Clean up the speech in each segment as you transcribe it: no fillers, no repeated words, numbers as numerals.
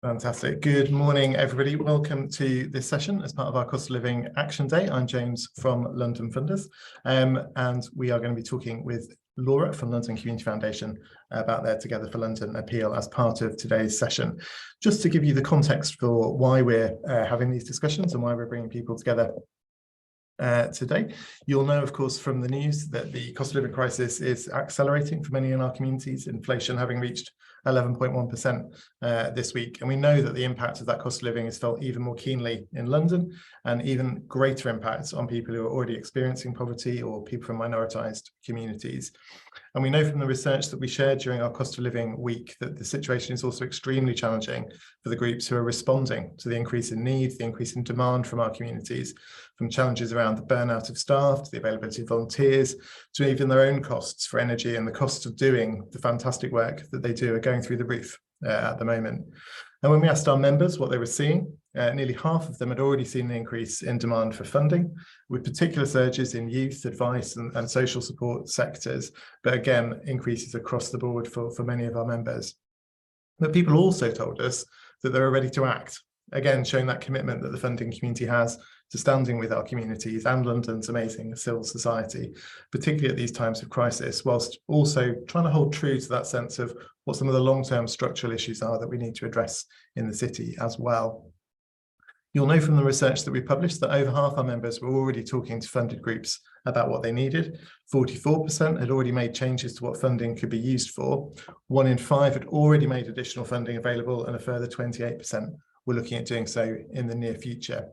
Fantastic. Good morning, everybody. Welcome to this session as part of our Cost of Living Action Day. I'm James from London Funders, and we are going to be talking with Laura from London Community Foundation about their Together for London appeal as part of today's session. Just to give you the context for why we're having these discussions and why we're bringing people together today. You'll know, of course, from the news that the cost of living crisis is accelerating for many in our communities, inflation having reached 11.1% this week. And we know that the impact of that cost of living is felt even more keenly in London, and even greater impacts on people who are already experiencing poverty or people from minoritised communities. And we know from the research that we shared during our cost of living week that the situation is also extremely challenging for the groups who are responding to the increase in need, the increase in demand from our communities, from challenges around the burnout of staff, to the availability of volunteers, to even their own costs for energy, and the cost of doing the fantastic work that they do are going through the roof at the moment. And when we asked our members what they were seeing, nearly half of them had already seen an increase in demand for funding, with particular surges in youth, advice and social support sectors, but again, increases across the board for many of our members. But people also told us that they were ready to act, again, showing that commitment that the funding community has to standing with our communities and London's amazing civil society, particularly at these times of crisis, whilst also trying to hold true to that sense of what some of the long-term structural issues are that we need to address in the city as well. You'll know from the research that we published that over half our members were already talking to funded groups about what they needed. 44% had already made changes to what funding could be used for. 1 in 5 had already made additional funding available, and a further 28% were looking at doing so in the near future.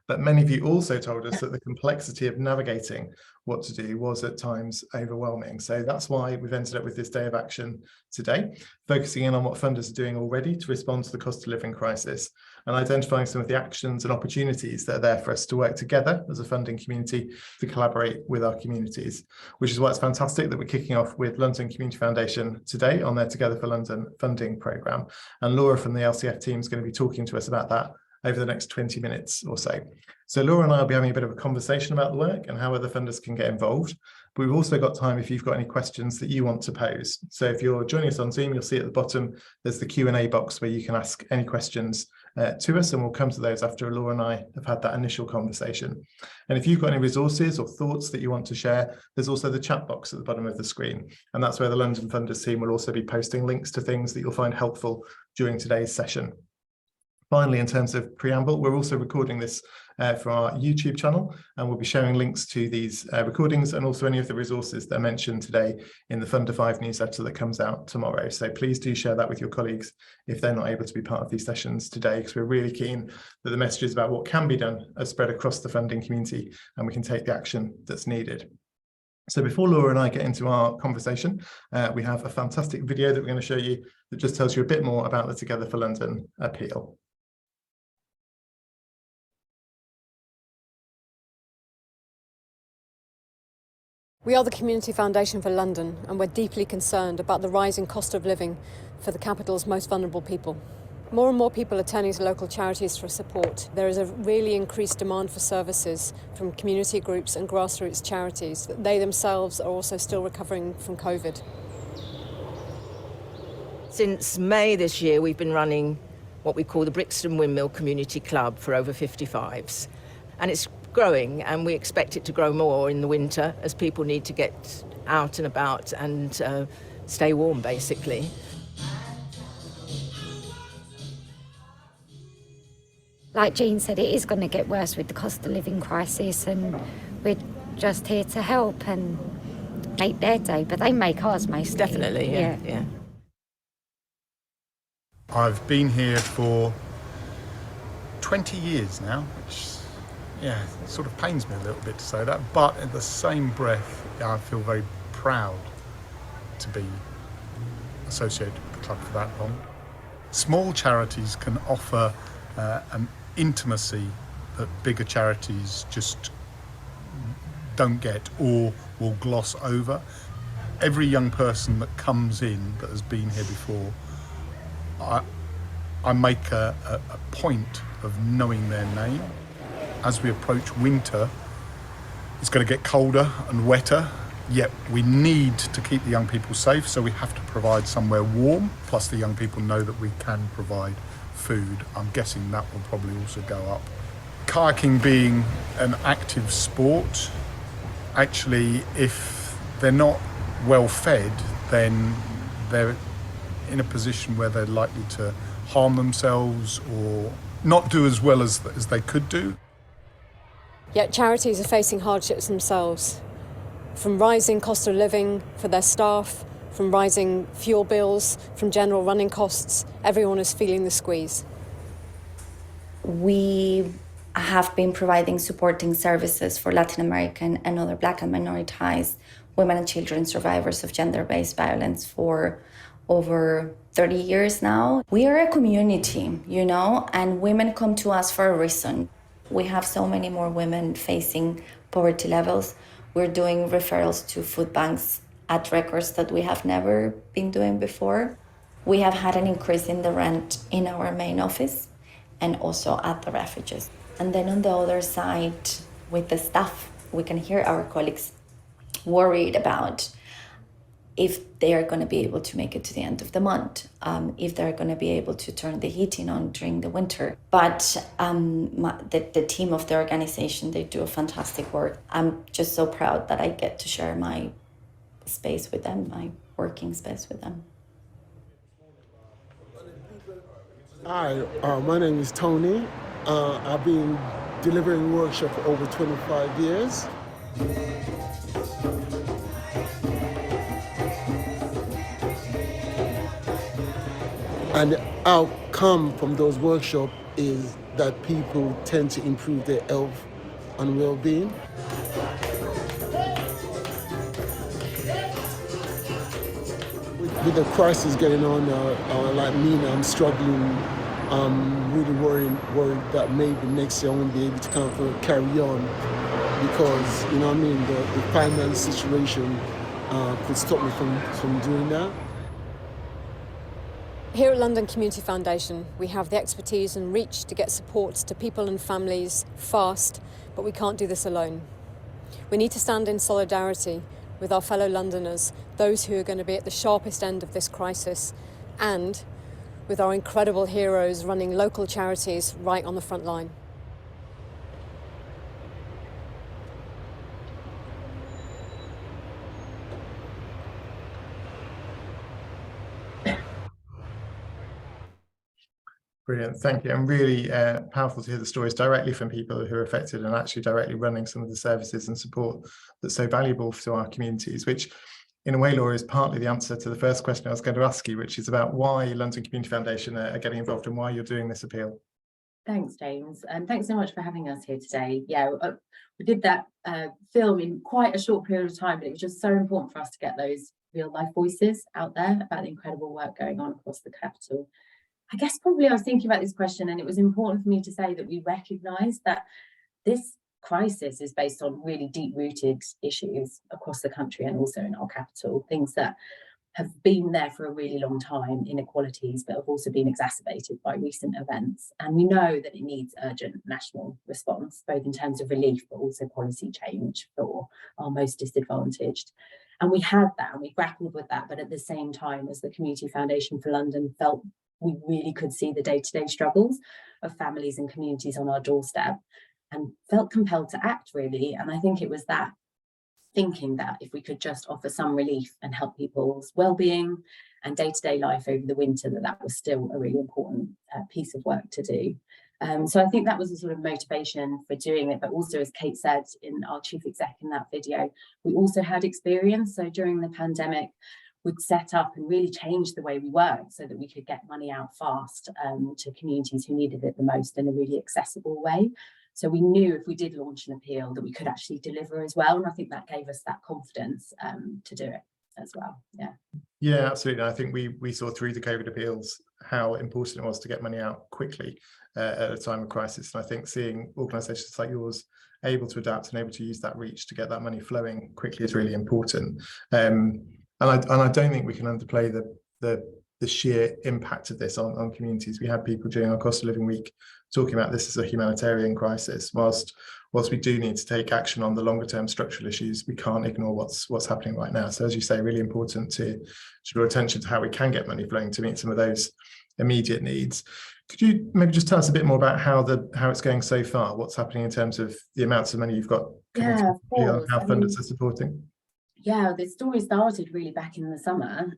But many of you also told us that the complexity of navigating what to do was at times overwhelming. So that's why we've ended up with this day of action today, focusing in on what funders are doing already to respond to the cost of living crisis, and identifying some of the actions and opportunities that are there for us to work together as a funding community to collaborate with our communities, which is why it's fantastic that we're kicking off with London Community Foundation today on their Together for London funding programme. And Laura from the LCF team is going to be talking to us about that over the next 20 minutes or so. So Laura and I will be having a bit of a conversation about the work and how other funders can get involved. But we've also got time if you've got any questions that you want to pose. So if you're joining us on Zoom, you'll see at the bottom, there's the Q&A box where you can ask any questions to us, and we'll come to those after Laura and I have had that initial conversation. And if you've got any resources or thoughts that you want to share, there's also the chat box at the bottom of the screen. And that's where the London Funders team will also be posting links to things that you'll find helpful during today's session. Finally, in terms of preamble, we're also recording this for our YouTube channel, and we'll be sharing links to these recordings and also any of the resources that are mentioned today in the Funder 5 newsletter that comes out tomorrow. So please do share that with your colleagues if they're not able to be part of these sessions today, because we're really keen that the messages about what can be done are spread across the funding community and we can take the action that's needed. So before Laura and I get into our conversation, we have a fantastic video that we're going to show you that just tells you a bit more about the Together for London appeal. We are the Community Foundation for London, and we're deeply concerned about the rising cost of living for the capital's most vulnerable people. More and more people are turning to local charities for support. There is a really increased demand for services from community groups and grassroots charities. They themselves are also still recovering from COVID. Since May this year, we've been running what we call the Brixton Windmill Community Club for over 55s. And it's growing, and we expect it to grow more in the winter as people need to get out and about and stay warm, basically. Like Jean said, it is going to get worse with the cost of living crisis, and we're just here to help and make their day, but they make ours mostly. Definitely, yeah. I've been here for 20 years now, which it sort of pains me a little bit to say that, but in the same breath, I feel very proud to be associated with the club for that long. Small charities can offer an intimacy that bigger charities just don't get or will gloss over. Every young person that comes in that has been here before, I make a point of knowing their name. As we approach winter, it's going to get colder and wetter. Yet we need to keep the young people safe, so we have to provide somewhere warm, plus the young people know that we can provide food. I'm guessing that will probably also go up. Kayaking being an active sport, actually, if they're not well fed, then they're in a position where they're likely to harm themselves or not do as well as they could do. Yet charities are facing hardships themselves, from rising cost of living for their staff, from rising fuel bills, from general running costs. Everyone is feeling the squeeze. We have been providing supporting services for Latin American and other Black and minoritized women and children survivors of gender-based violence for over 30 years now. We are a community, and women come to us for a reason. We have so many more women facing poverty levels. We're doing referrals to food banks at records that we have never been doing before. We have had an increase in the rent in our main office and also at the refuges. And then on the other side, with the staff, we can hear our colleagues worried about if they are going to be able to make it to the end of the month, if they're going to be able to turn the heating on during the winter. But the team of the organization, they do a fantastic work. I'm just so proud that I get to share my space with them, my working space with them. Hi, my name is Tony. I've been delivering workshops for over 25 years. And the outcome from those workshops is that people tend to improve their health and well-being. With the crisis going on, like me now, I'm struggling. I'm really worried that maybe next year I won't be able to carry on because, the finance situation could stop me from doing that. Here at London Community Foundation, we have the expertise and reach to get support to people and families fast, but we can't do this alone. We need to stand in solidarity with our fellow Londoners, those who are going to be at the sharpest end of this crisis, and with our incredible heroes running local charities right on the front line. Brilliant, thank you. And really powerful to hear the stories directly from people who are affected and actually directly running some of the services and support that's so valuable to our communities, which in a way, Laura, is partly the answer to the first question I was going to ask you, which is about why London Community Foundation are getting involved and why you're doing this appeal. Thanks, James, and thanks so much for having us here today. Yeah, we did that film in quite a short period of time, but it was just so important for us to get those real life voices out there about the incredible work going on across the capital. I guess probably I was thinking about this question, and it was important for me to say that we recognise that this crisis is based on really deep-rooted issues across the country and also in our capital, things that have been there for a really long time, inequalities that have also been exacerbated by recent events. And we know that it needs urgent national response, both in terms of relief, but also policy change for our most disadvantaged. And we had that, and we grappled with that, but at the same time, as the Community Foundation for London felt we really could see the day-to-day struggles of families and communities on our doorstep, and felt compelled to act, really. And I think it was that thinking that if we could just offer some relief and help people's well-being and day-to-day life over the winter, that was still a really important piece of work to do. So I think that was a sort of motivation for doing it, but also, as Kate said in our chief exec in that video, we also had experience. So during the pandemic, we'd set up and really change the way we worked so that we could get money out fast to communities who needed it the most in a really accessible way. So we knew if we did launch an appeal that we could actually deliver as well. And I think that gave us that confidence to do it as well. Yeah, absolutely. I think we saw through the COVID appeals how important it was to get money out quickly at a time of crisis. And I think seeing organisations like yours able to adapt and able to use that reach to get that money flowing quickly is really important. And I don't think we can underplay the sheer impact of this on communities. We had people during our cost of living week talking about this as a humanitarian crisis, whilst whilst we do need to take action on the longer term structural issues, we can't ignore what's happening right now. So as you say, really important to draw attention to how we can get money flowing to meet some of those immediate needs. Could you maybe just tell us a bit more about how it's going so far? What's happening in terms of the amounts of money you've got coming Yeah, of course. how funders are supporting? Yeah, the story started really back in the summer.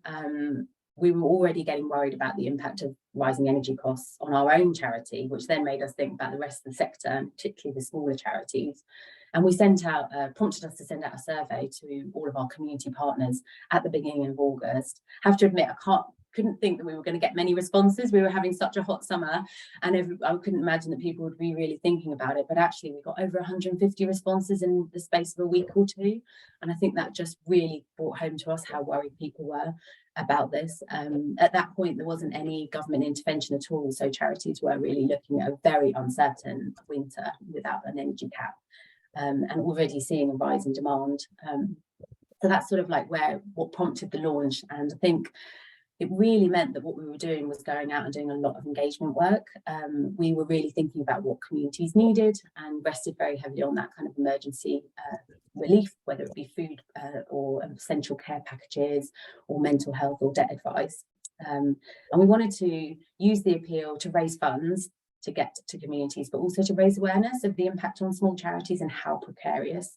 We were already getting worried about the impact of rising energy costs on our own charity, which then made us think about the rest of the sector, and particularly the smaller charities. And we prompted us to send out a survey to all of our community partners at the beginning of August. I have to admit, couldn't think that we were going to get many responses. We were having such a hot summer, and I couldn't imagine that people would be really thinking about it. But actually, we got over 150 responses in the space of a week or two. And I think that just really brought home to us how worried people were about this. At that point, there wasn't any government intervention at all. So charities were really looking at a very uncertain winter without an energy cap, and already seeing a rise in demand. So that's sort of like what prompted the launch. And I think it really meant that what we were doing was going out and doing a lot of engagement work. We were really thinking about what communities needed and rested very heavily on that kind of emergency relief, whether it be food or essential care packages or mental health or debt advice. And we wanted to use the appeal to raise funds to get to communities, but also to raise awareness of the impact on small charities and how precarious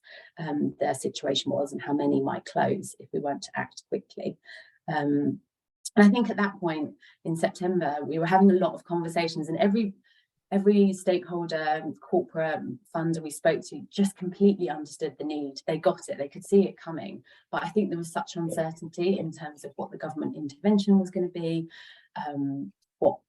their situation was and how many might close if we weren't to act quickly. And I think at that point in September, we were having a lot of conversations, and every stakeholder, corporate funder we spoke to just completely understood the need. They got it, they could see it coming. But I think there was such uncertainty in terms of what the government intervention was going to be, what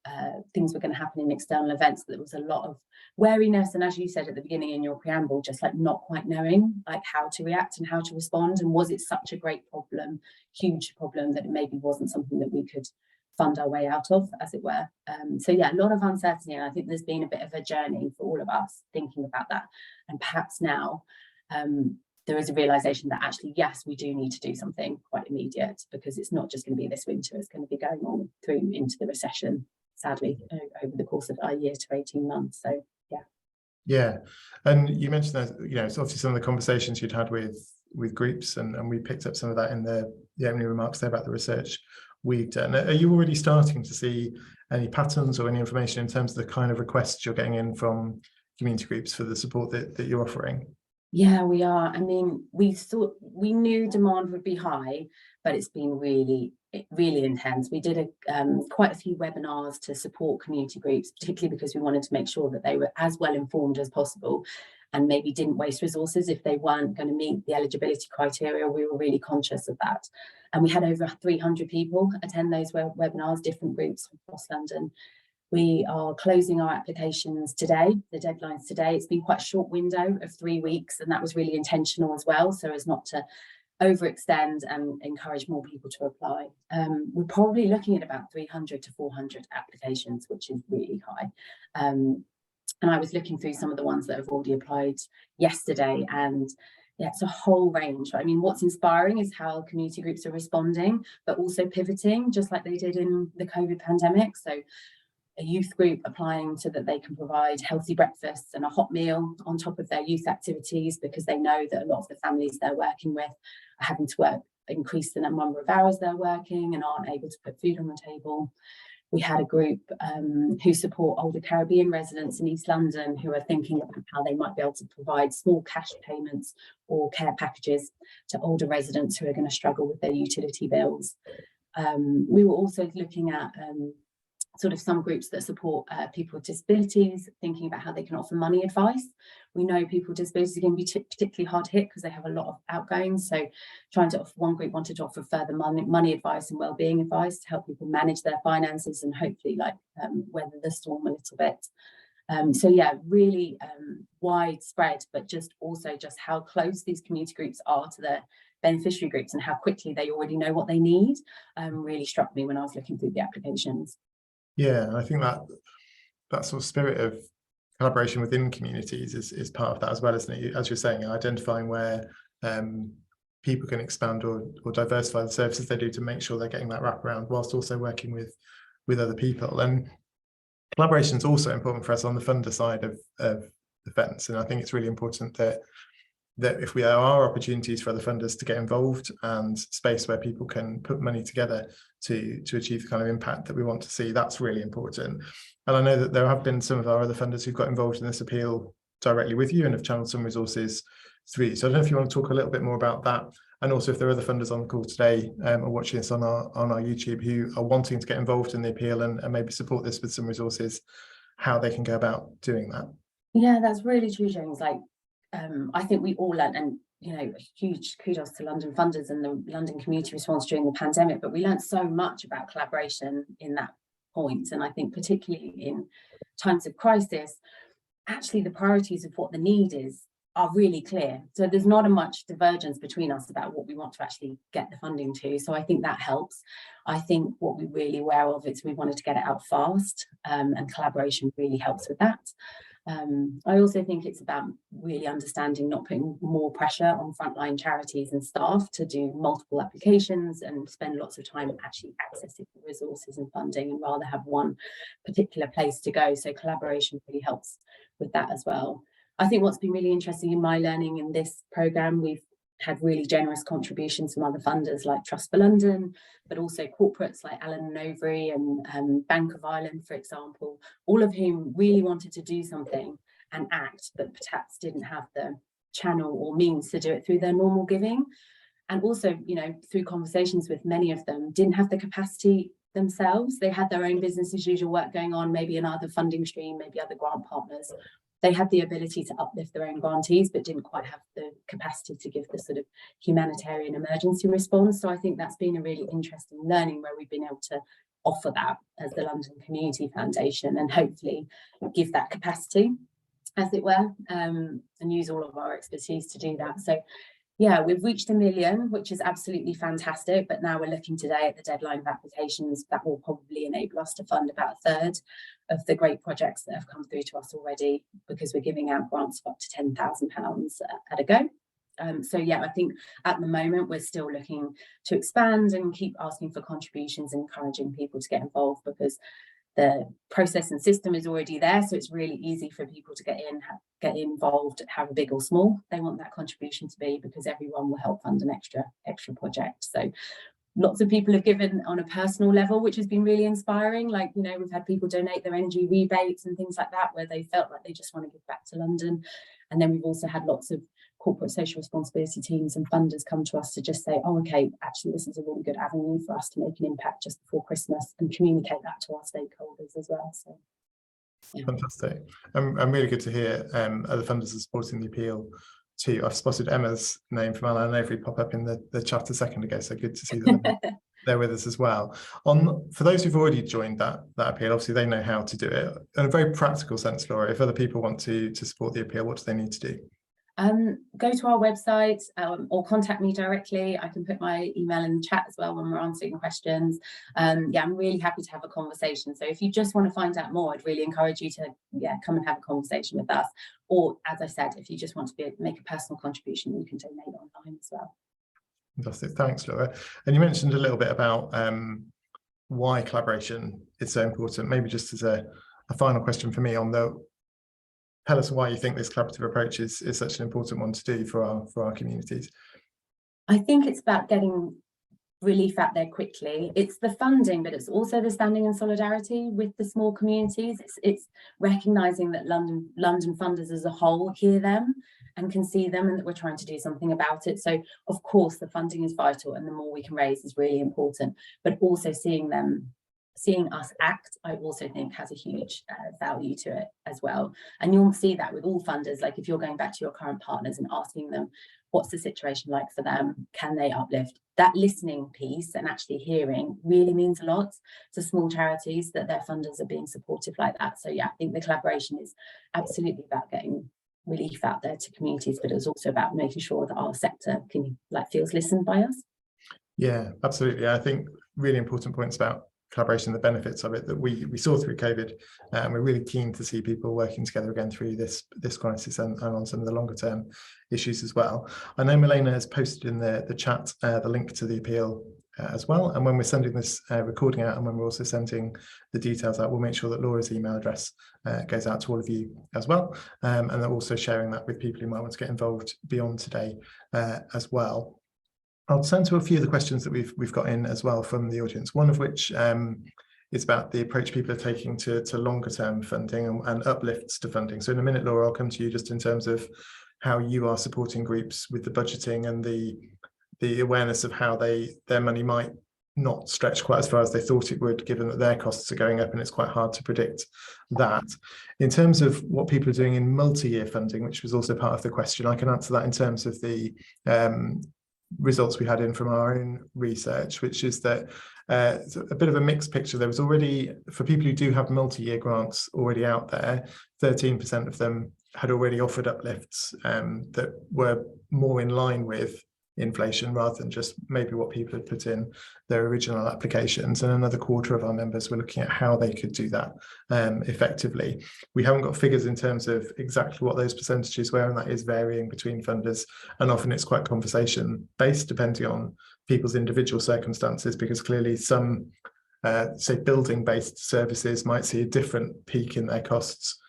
things were going to happen in external events, that there was a lot of wariness. And as you said at the beginning in your preamble, just like not quite knowing like how to react and how to respond. And was it such a great problem, huge problem, that it maybe wasn't something that we could fund our way out of, as it were. So yeah, a lot of uncertainty. And I think there's been a bit of a journey for all of us thinking about that. And perhaps now there is a realization that actually, yes, we do need to do something quite immediate, because it's not just going to be this winter, it's going to be going on through into the recession, sadly, over the course of a year to 18 months. So yeah. Yeah, and you mentioned that, it's obviously some of the conversations you'd had with groups, and we picked up some of that in the opening remarks there about the research we've done. Are you already starting to see any patterns or any information in terms of the kind of requests you're getting in from community groups for the support that you're offering? Yeah, we are. I mean, we knew demand would be high, but it's been really intense. We did quite a few webinars to support community groups, particularly because we wanted to make sure that they were as well informed as possible and maybe didn't waste resources if they weren't going to meet the eligibility criteria. We were really conscious of that. And we had over 300 people attend those webinars, different groups across London. We are closing our applications today, the deadline's today. It's been quite a short window of 3 weeks, and that was really intentional as well, so as not to overextend and encourage more people to apply. We're probably looking at about 300 to 400 applications, which is really high. And I was looking through some of the ones that have already applied yesterday, and yeah, it's a whole range. I mean, what's inspiring is how community groups are responding, but also pivoting, just like they did in the COVID pandemic. So a youth group applying so that they can provide healthy breakfasts and a hot meal on top of their youth activities, because they know that a lot of the families they're working with are having to increase the number of hours they're working and aren't able to put food on the table. We had a group who support older Caribbean residents in East London who are thinking about how they might be able to provide small cash payments or care packages to older residents who are going to struggle with their utility bills. We were also looking at sort of some groups that support people with disabilities, thinking about how they can offer money advice. We know people with disabilities are going to be particularly hard hit because they have a lot of outgoings. So trying to offer, one group wanted to offer further money advice and wellbeing advice to help people manage their finances and hopefully weather the storm a little bit. So yeah, really widespread, but just how close these community groups are to their beneficiary groups and how quickly they already know what they need really struck me when I was looking through the applications. Yeah, I think that sort of spirit of collaboration within communities is part of that as well, isn't it? As you're saying, identifying where people can expand or diversify the services they do to make sure they're getting that wraparound, whilst also working with other people. And collaboration is also important for us on the funder side of the fence. And I think it's really important that if there are opportunities for other funders to get involved and space where people can put money together to achieve the kind of impact that we want to see, that's really important. And I know that there have been some of our other funders who've got involved in this appeal directly with you and have channeled some resources through you. So I don't know if you want to talk a little bit more about that, and also if there are other funders on the call today or watching this on our YouTube who are wanting to get involved in the appeal and maybe support this with some resources, how they can go about doing that. Yeah, that's really true, James. Like, I think we all learned, and huge kudos to London funders and the London community response during the pandemic, but we learned so much about collaboration in that point. And I think particularly in times of crisis, actually the priorities of what the need is are really clear. So there's not a much divergence between us about what we want to actually get the funding to. So I think that helps. I think what we're really aware of is we wanted to get it out fast, and collaboration really helps with that. I also think it's about really understanding not putting more pressure on frontline charities and staff to do multiple applications and spend lots of time actually accessing the resources and funding, and rather have one particular place to go. So collaboration really helps with that as well. I think what's been really interesting in my learning in this programme, we've had really generous contributions from other funders like Trust for London, but also corporates like Allen & Overy and Bank of Ireland, for example, all of whom really wanted to do something and act, but perhaps didn't have the channel or means to do it through their normal giving. And also, through conversations with many of them, didn't have the capacity themselves. They had their own business as usual work going on, maybe another funding stream, maybe other grant partners. They had the ability to uplift their own grantees, but didn't quite have the capacity to give the sort of humanitarian emergency response. So I think that's been a really interesting learning where we've been able to offer that as the London Community Foundation and hopefully give that capacity, as it were, and use all of our expertise to do that. So yeah, we've reached 1 million, which is absolutely fantastic. But now we're looking today at the deadline of applications that will probably enable us to fund about a third of the great projects that have come through to us already, because we're giving out grants of up to £10,000 at a go. So yeah, I think at the moment we're still looking to expand and keep asking for contributions and encouraging people to get involved, because the process and system is already there. So it's really easy for people to get involved, however big or small they want that contribution to be, because everyone will help fund an extra project. So lots of people have given on a personal level, which has been really inspiring. Like, we've had people donate their energy rebates and things like that, where they felt like they just want to give back to London. And then we've also had lots of corporate social responsibility teams and funders come to us to just say, oh, okay, actually, this is a really good avenue for us to make an impact just before Christmas, and communicate that to our stakeholders as well. So, yeah. Fantastic. And really good to hear other funders are supporting the appeal too. I've spotted Emma's name from Allen & Overy pop up in the chat a second ago, so good to see them there with us as well. For those who've already joined that appeal, obviously they know how to do it. In a very practical sense, Laura, if other people want to support the appeal, what do they need to do? Go to our website or contact me directly. I can put my email in the chat as well when we're answering questions. Yeah, I'm really happy to have a conversation. So if you just want to find out more, I'd really encourage you to come and have a conversation with us. Or, as I said, if you just want to make a personal contribution, you can donate online as well. Fantastic. Thanks, Laura. And you mentioned a little bit about why collaboration is so important. Maybe just as a final question for me tell us why you think this collaborative approach is such an important one to do for our communities. I think it's about getting relief out there quickly. It's the funding, but it's also the standing in solidarity with the small communities. It's recognising that London funders as a whole hear them and can see them, and that we're trying to do something about it. So of course the funding is vital, and the more we can raise is really important, but also seeing us act, I also think has a huge value to it as well. And you'll see that with all funders. Like, if you're going back to your current partners and asking them what's the situation like for them, can they uplift, that listening piece and actually hearing really means a lot to small charities, that their funders are being supportive like that. So yeah, I think the collaboration is absolutely about getting relief out there to communities, but it's also about making sure that our sector feels listened by us. Yeah, absolutely. I think really important points about collaboration, the benefits of it that we saw through COVID, and we're really keen to see people working together again through this crisis and on some of the longer term issues as well. I know Milena has posted in the chat the link to the appeal as well. And when we're sending this recording out, and when we're also sending the details out, we'll make sure that Laura's email address goes out to all of you as well. And then also sharing that with people who might want to get involved beyond today as well. I'll turn to a few of the questions that we've got in as well from the audience, one of which is about the approach people are taking to longer term funding and uplifts to funding. So in a minute, Laura, I'll come to you just in terms of how you are supporting groups with the budgeting and the awareness of how their money might not stretch quite as far as they thought it would, given that their costs are going up and it's quite hard to predict that. In terms of what people are doing in multi-year funding, which was also part of the question, I can answer that in terms of the results we had in from our own research, which is that it's a bit of a mixed picture. There was already, for people who do have multi-year grants already out there, 13% of them had already offered uplifts that were more in line with inflation rather than just maybe what people had put in their original applications. And another quarter of our members were looking at how they could do that effectively. We haven't got figures in terms of exactly what those percentages were, and that is varying between funders, and often it's quite conversation based depending on people's individual circumstances, because clearly some say building based services might see a different peak in their costs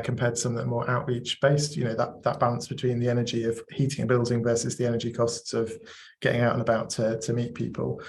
compared to some that are more outreach based. You know, that balance between the energy of heating a building versus the energy costs of getting out and about to meet people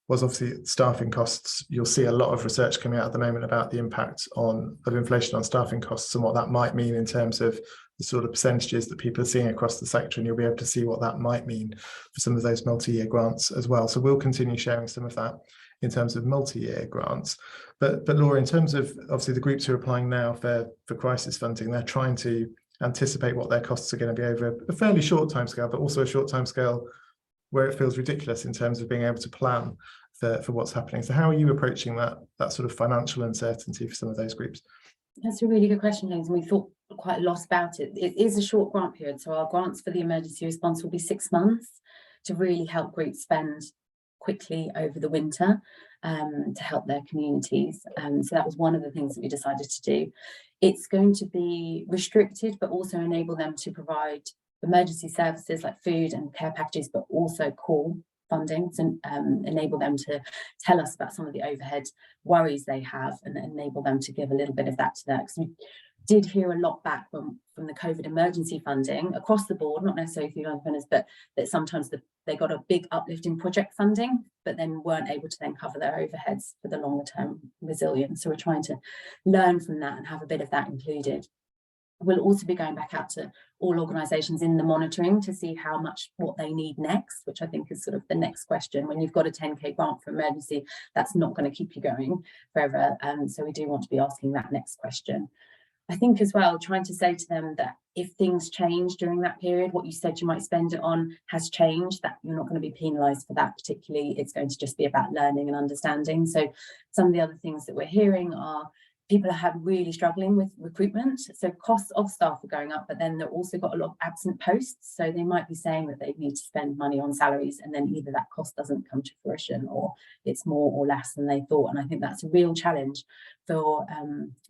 was obviously staffing costs. You'll see a lot of research coming out at the moment about the impact of inflation on staffing costs and what that might mean in terms of the sort of percentages that people are seeing across the sector, and you'll be able to see what that might mean for some of those multi-year grants as well. So we'll continue sharing some of that in terms of multi-year grants. But Laura, in terms of obviously the groups who are applying now for crisis funding, they're trying to anticipate what their costs are going to be over a fairly short timescale, but also a short timescale where it feels ridiculous in terms of being able to plan for what's happening. So how are you approaching that sort of financial uncertainty for some of those groups? That's a really good question, James. We thought quite a lot about it. It is a short grant period, so our grants for the emergency response will be 6 months to really help groups spend quickly over the winter to help their communities. So that was one of the things that we decided to do. It's going to be restricted, but also enable them to provide emergency services like food and care packages, but also core funding to enable them to tell us about some of the overhead worries they have and enable them to give a little bit of that to that. Because we did hear a lot back from the COVID emergency funding across the board, not necessarily through London Funders, but that sometimes they got a big uplift in project funding, but then weren't able to then cover their overheads for the longer term resilience. So we're trying to learn from that and have a bit of that included. We'll also be going back out to all organisations in the monitoring to see how much, what they need next, which I think is sort of the next question. When you've got a 10k grant for emergency, that's not going to keep you going forever. So we do want to be asking that next question. I think as well, trying to say to them that if things change during that period, what you said you might spend it on has changed, that you're not going to be penalised for that particularly. It's going to just be about learning and understanding. So some of the other things that we're hearing are people are really struggling with recruitment. So costs of staff are going up, but then they've also got a lot of absent posts. So they might be saying that they need to spend money on salaries, and then either that cost doesn't come to fruition or it's more or less than they thought. And I think that's a real challenge for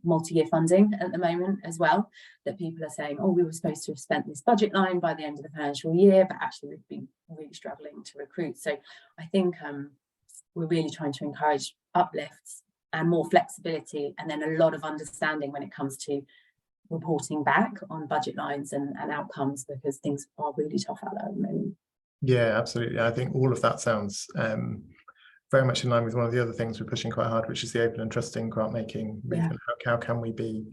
multi-year funding at the moment as well, that people are saying, oh, we were supposed to have spent this budget line by the end of the financial year, but actually we've been really struggling to recruit. So I think we're really trying to encourage uplifts and more flexibility, and then a lot of understanding when it comes to reporting back on budget lines and outcomes, because things are really tough out there at the moment. Yeah, absolutely. I think all of that sounds very much in line with one of the other things we're pushing quite hard, which is the open and trusting grant making movement. Yeah. How can we be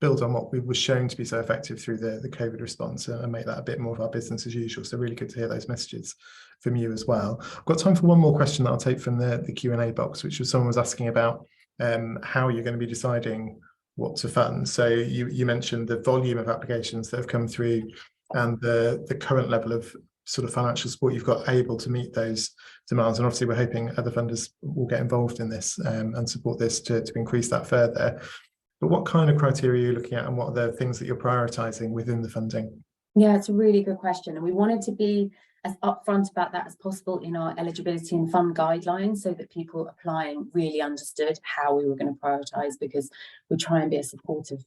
build on what was shown to be so effective through the COVID response and make that a bit more of our business as usual? So really good to hear those messages from you as well. I've got time for one more question that I'll take from the Q&A box, which was someone was asking about how you're going to be deciding what to fund. So you mentioned the volume of applications that have come through and the current level of sort of financial support you've got able to meet those demands. And obviously we're hoping other funders will get involved in this and support this to increase that further. But what kind of criteria are you looking at, and what are the things that you're prioritising within the funding? Yeah, it's a really good question. And we wanted to be as upfront about that as possible in our eligibility and fund guidelines, so that people applying really understood how we were going to prioritise, because we try and be a supportive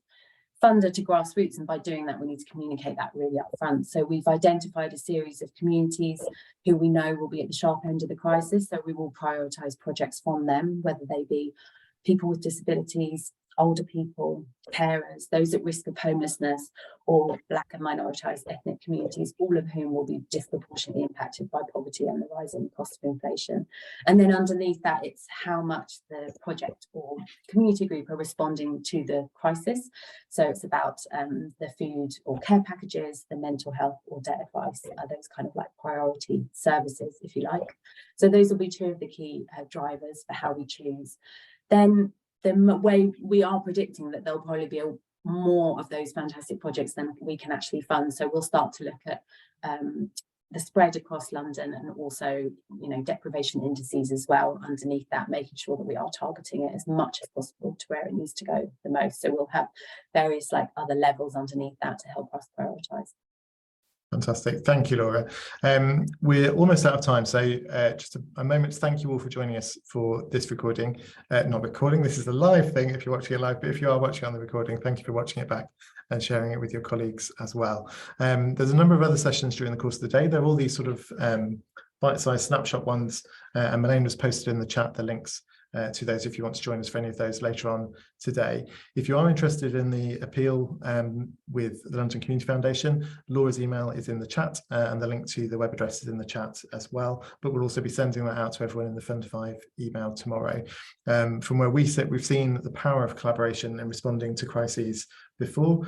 funder to grassroots, and by doing that we need to communicate that really up front. So we've identified a series of communities who we know will be at the sharp end of the crisis, so we will prioritise projects from them, whether they be people with disabilities, older people, carers, those at risk of homelessness, or Black and minoritised ethnic communities, all of whom will be disproportionately impacted by poverty and the rising cost of inflation. And then underneath that, it's how much the project or community group are responding to the crisis. So it's about the food or care packages, the mental health or debt advice, those kind of like priority services, if you like. So those will be two of the key drivers for how we choose. Then the way we are predicting that there'll probably be more of those fantastic projects than we can actually fund. So we'll start to look at the spread across London, and also, you know, deprivation indices as well underneath that, making sure that we are targeting it as much as possible to where it needs to go the most. So we'll have various like other levels underneath that to help us prioritise. Fantastic. Thank you, Laura. We're almost out of time, so just a moment to thank you all for joining us for this recording. Not recording, this is a live thing if you're watching it live, but if you are watching on the recording, thank you for watching it back and sharing it with your colleagues as well. There's a number of other sessions during the course of the day. They're all these sort of bite-sized snapshot ones, and Melaine has posted in the chat the links to those if you want to join us for any of those later on today. If you are interested in the appeal with the London Community Foundation, Laura's email is in the chat, and the link to the web address is in the chat as well, but we'll also be sending that out to everyone in the Fund 5 email tomorrow. From where we sit, we've seen the power of collaboration in responding to crises before.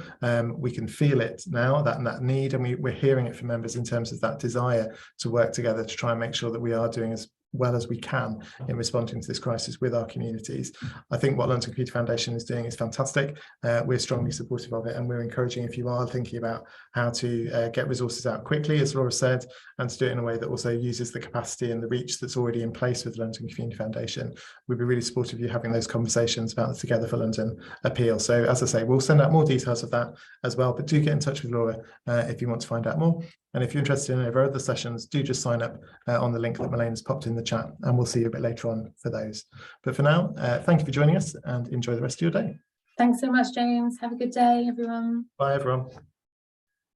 We can feel it now, that need, and we're hearing it from members in terms of that desire to work together to try and make sure that we are doing as well as we can in responding to this crisis with our communities. I think what London Community Foundation is doing is fantastic. We're strongly supportive of it, and we're encouraging, if you are thinking about how to get resources out quickly, as Laura said, and to do it in a way that also uses the capacity and the reach that's already in place with the London Community Foundation, we'd be really supportive of you having those conversations about the Together for London appeal. So as I say, we'll send out more details of that as well, but do get in touch with Laura if you want to find out more. And if you're interested in any of our other sessions, do just sign up on the link that Melaine has popped in the chat, and we'll see you a bit later on for those. But for now, thank you for joining us and enjoy the rest of your day. Thanks so much, James. Have a good day, everyone. Bye, everyone.